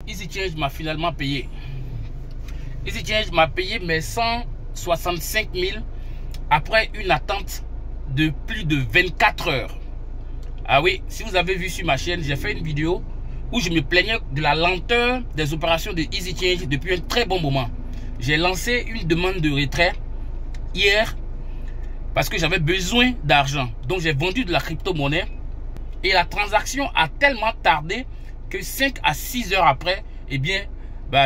EasyChange m'a finalement payé. EasyChange m'a payé mes 165 000 après une attente de plus de 24 heures. Ah oui, si vous avez vu sur ma chaîne, j'ai fait une vidéo où je me plaignais de la lenteur des opérations de EasyChange depuis un très bon moment. J'ai lancé une demande de retrait hier parce que j'avais besoin d'argent. Donc j'ai vendu de la crypto-monnaie et la transaction a tellement tardé que 5 à 6 heures après, eh bien,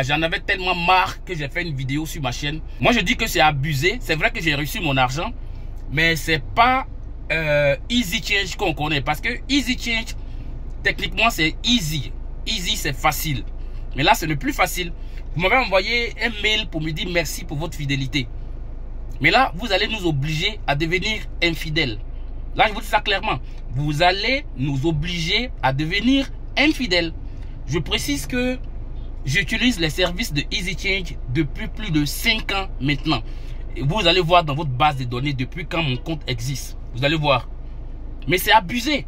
j'en avais tellement marre que j'ai fait une vidéo sur ma chaîne. Moi, je dis que c'est abusé. C'est vrai que j'ai reçu mon argent, mais c'est pas EasyChange qu'on connaît. Parce que EasyChange, techniquement, c'est easy. Easy, c'est facile. Mais là, c'est le plus facile. Vous m'avez envoyé un mail pour me dire merci pour votre fidélité. Mais là, vous allez nous obliger à devenir infidèles. Là, je vous dis ça clairement. Vous allez nous obliger à devenir infidèles. Je précise que j'utilise les services de EasyChange depuis plus de 5 ans maintenant. Et vous allez voir dans votre base de données depuis quand mon compte existe. Vous allez voir. Mais c'est abusé.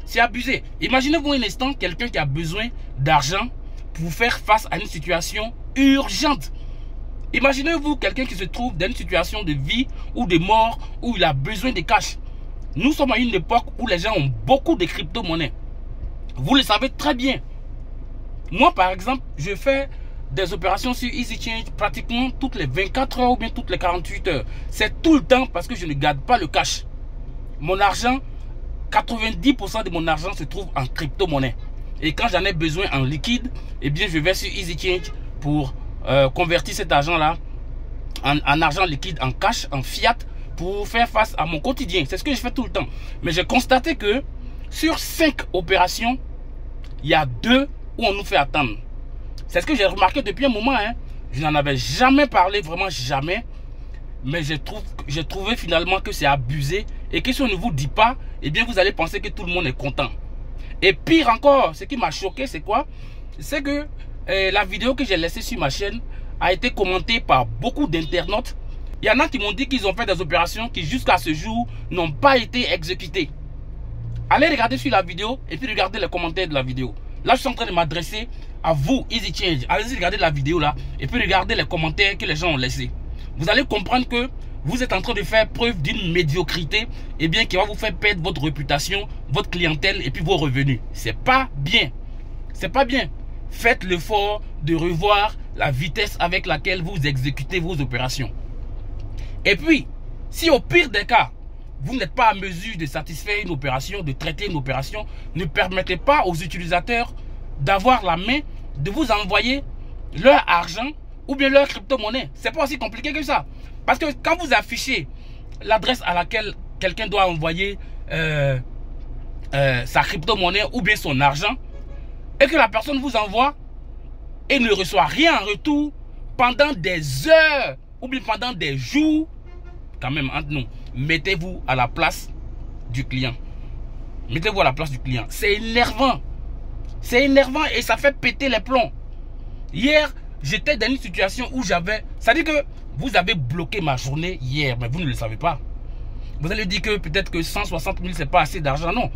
C'est abusé. Imaginez-vous un instant quelqu'un qui a besoin d'argent pour faire face à une situation urgente. Imaginez-vous quelqu'un qui se trouve dans une situation de vie ou de mort où il a besoin de cash. Nous sommes à une époque où les gens ont beaucoup de crypto-monnaies. Vous le savez très bien. Moi, par exemple, je fais des opérations sur EasyChange pratiquement toutes les 24 heures ou bien toutes les 48 heures. C'est tout le temps parce que je ne garde pas le cash. Mon argent, 90% de mon argent se trouve en crypto-monnaie. Et quand j'en ai besoin en liquide, eh bien, je vais sur EasyChange pour convertir cet argent-là en argent liquide, en cash, en fiat, pour faire face à mon quotidien. C'est ce que je fais tout le temps. Mais j'ai constaté que sur 5 opérations, il y a 2 où on nous fait attendre. C'est ce que j'ai remarqué depuis un moment. Je n'en avais jamais parlé, vraiment jamais. Mais j'ai trouvé finalement que c'est abusé. Et que si on ne vous dit pas, eh bien vous allez penser que tout le monde est content. Et pire encore, ce qui m'a choqué, c'est quoi? C'est que la vidéo que j'ai laissée sur ma chaîne a été commentée par beaucoup d'internautes. Il y en a qui m'ont dit qu'ils ont fait des opérations qui jusqu'à ce jour n'ont pas été exécutées. Allez regarder sur la vidéo et puis regardez les commentaires de la vidéo. Là, je suis en train de m'adresser à vous, EasyChange. Allez-y regarder la vidéo là et puis regardez les commentaires que les gens ont laissés. Vous allez comprendre que vous êtes en train de faire preuve d'une médiocrité et bien qui va vous faire perdre votre réputation, votre clientèle et puis vos revenus. C'est pas bien. C'est pas bien. Faites l'effort de revoir la vitesse avec laquelle vous exécutez vos opérations. Et puis, si au pire des cas, vous n'êtes pas à mesure de satisfaire une opération, de traiter une opération, ne permettez pas aux utilisateurs d'avoir la main, de vous envoyer leur argent ou bien leur crypto-monnaie. C'est pas aussi compliqué que ça. Parce que quand vous affichez l'adresse à laquelle quelqu'un doit envoyer sa crypto-monnaie ou bien son argent, et que la personne vous envoie et ne reçoit rien en retour pendant des heures ou bien pendant des jours, quand même, entre nous, mettez-vous à la place du client. Mettez-vous à la place du client. C'est énervant. C'est énervant et ça fait péter les plombs. Hier, j'étais dans une situation où j'avais... C'est-à-dire que vous avez bloqué ma journée hier, mais vous ne le savez pas. Vous allez dire que peut-être que 160 000, c'est pas assez d'argent. Non.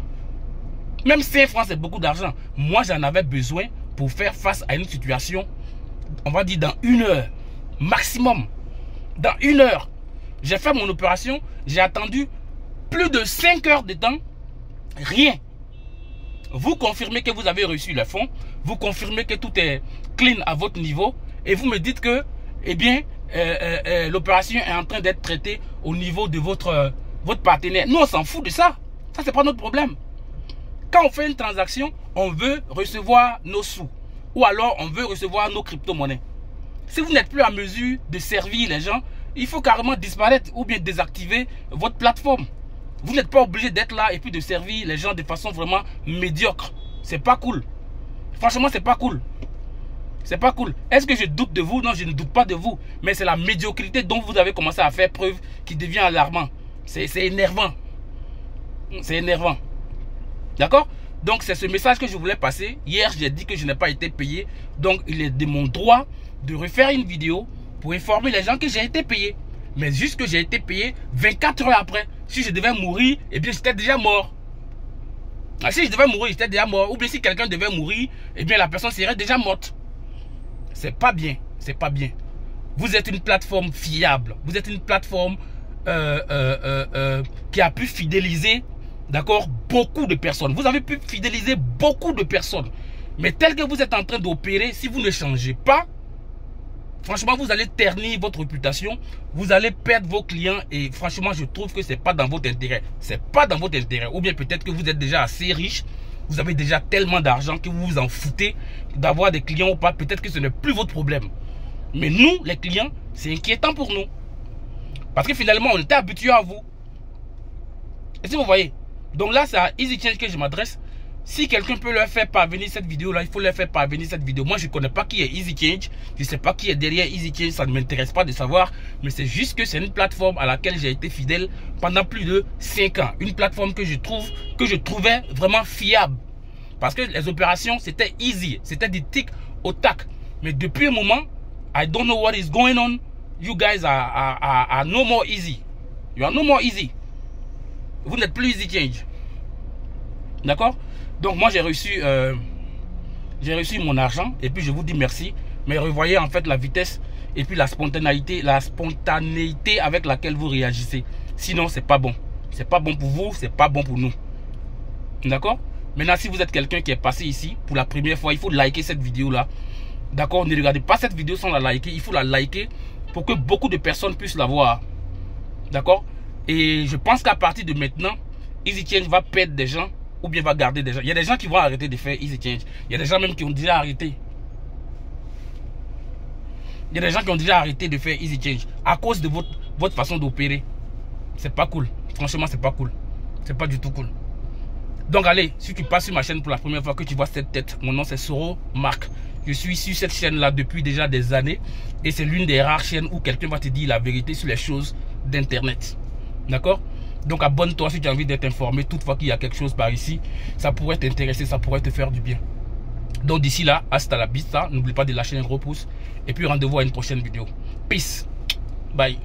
Même 5 francs, c'est beaucoup d'argent. Moi, j'en avais besoin pour faire face à une situation, on va dire dans 1 heure. Maximum. Dans 1 heure. J'ai fait mon opération, j'ai attendu plus de 5 heures de temps, rien. Vous confirmez que vous avez reçu les fonds, vous confirmez que tout est clean à votre niveau et vous me dites que, eh bien, l'opération est en train d'être traitée au niveau de votre partenaire. Nous, on s'en fout de ça. Ça, c'est pas notre problème. Quand on fait une transaction, on veut recevoir nos sous ou alors on veut recevoir nos crypto-monnaies. Si vous n'êtes plus à mesure de servir les gens, il faut carrément disparaître ou bien désactiver votre plateforme. Vous n'êtes pas obligé d'être là et puis de servir les gens de façon vraiment médiocre. C'est pas cool. Franchement, c'est pas cool. C'est pas cool. Est-ce que je doute de vous? Non, je ne doute pas de vous. Mais c'est la médiocrité dont vous avez commencé à faire preuve qui devient alarmant. C'est énervant. C'est énervant. D'accord? Donc, c'est ce message que je voulais passer. Hier, j'ai dit que je n'ai pas été payé. Donc, il est de mon droit de refaire une vidéo pour informer les gens que j'ai été payé. Mais juste que j'ai été payé 24 heures après. Si je devais mourir, eh bien, j'étais déjà mort. Si je devais mourir, j'étais déjà mort. Ou bien si quelqu'un devait mourir, eh bien, la personne serait déjà morte. c'est pas bien. C'est pas bien. Vous êtes une plateforme fiable. Vous êtes une plateforme qui a pu fidéliser, d'accord, beaucoup de personnes. Vous avez pu fidéliser beaucoup de personnes. Mais tel que vous êtes en train d'opérer, si vous ne changez pas, franchement, vous allez ternir votre réputation. Vous allez perdre vos clients. Et franchement, je trouve que ce n'est pas dans votre intérêt. C'est pas dans votre intérêt. Ou bien peut-être que vous êtes déjà assez riche. Vous avez déjà tellement d'argent que vous vous en foutez d'avoir des clients ou pas. Peut-être que ce n'est plus votre problème. Mais nous, les clients, c'est inquiétant pour nous. Parce que finalement, on était habitués à vous. Et si vous voyez, donc là, c'est à EasyChange que je m'adresse. Si quelqu'un peut leur faire parvenir cette vidéo-là, il faut leur faire parvenir cette vidéo. Moi, je ne connais pas qui est EasyChange. Je ne sais pas qui est derrière EasyChange. Ça ne m'intéresse pas de savoir. Mais c'est juste que c'est une plateforme à laquelle j'ai été fidèle pendant plus de 5 ans. Une plateforme que je trouvais vraiment fiable. Parce que les opérations, c'était easy. C'était du tic au tac. Mais depuis un moment, I don't know what is going on. You guys are no more easy. You are no more easy. Vous n'êtes plus EasyChange. D'accord? Donc moi j'ai reçu mon argent. Et puis je vous dis merci. Mais revoyez en fait la vitesse et puis la spontanéité avec laquelle vous réagissez. Sinon c'est pas bon. C'est pas bon pour vous, c'est pas bon pour nous. D'accord? Maintenant si vous êtes quelqu'un qui est passé ici pour la première fois, il faut liker cette vidéo là. D'accord? Ne regardez pas cette vidéo sans la liker. Il faut la liker pour que beaucoup de personnes puissent la voir. D'accord? Et je pense qu'à partir de maintenant, EasyChange va perdre des gens ou bien va garder des gens. Il y a des gens qui vont arrêter de faire EasyChange. Il y a des gens même qui ont déjà arrêté. Il y a des gens qui ont déjà arrêté de faire EasyChange à cause de votre façon d'opérer. C'est pas cool. Franchement, c'est pas cool. C'est pas du tout cool. Donc allez, si tu passes sur ma chaîne pour la première fois que tu vois cette tête, mon nom c'est Soro Marc. Je suis sur cette chaîne là depuis déjà des années. Et c'est l'une des rares chaînes où quelqu'un va te dire la vérité sur les choses d'internet. D'accord? Donc abonne-toi si tu as envie d'être informé. Toutefois qu'il y a quelque chose par ici, ça pourrait t'intéresser, ça pourrait te faire du bien. Donc d'ici là, hasta la vista. N'oublie pas de lâcher un gros pouce. Et puis rendez-vous à une prochaine vidéo. Peace. Bye.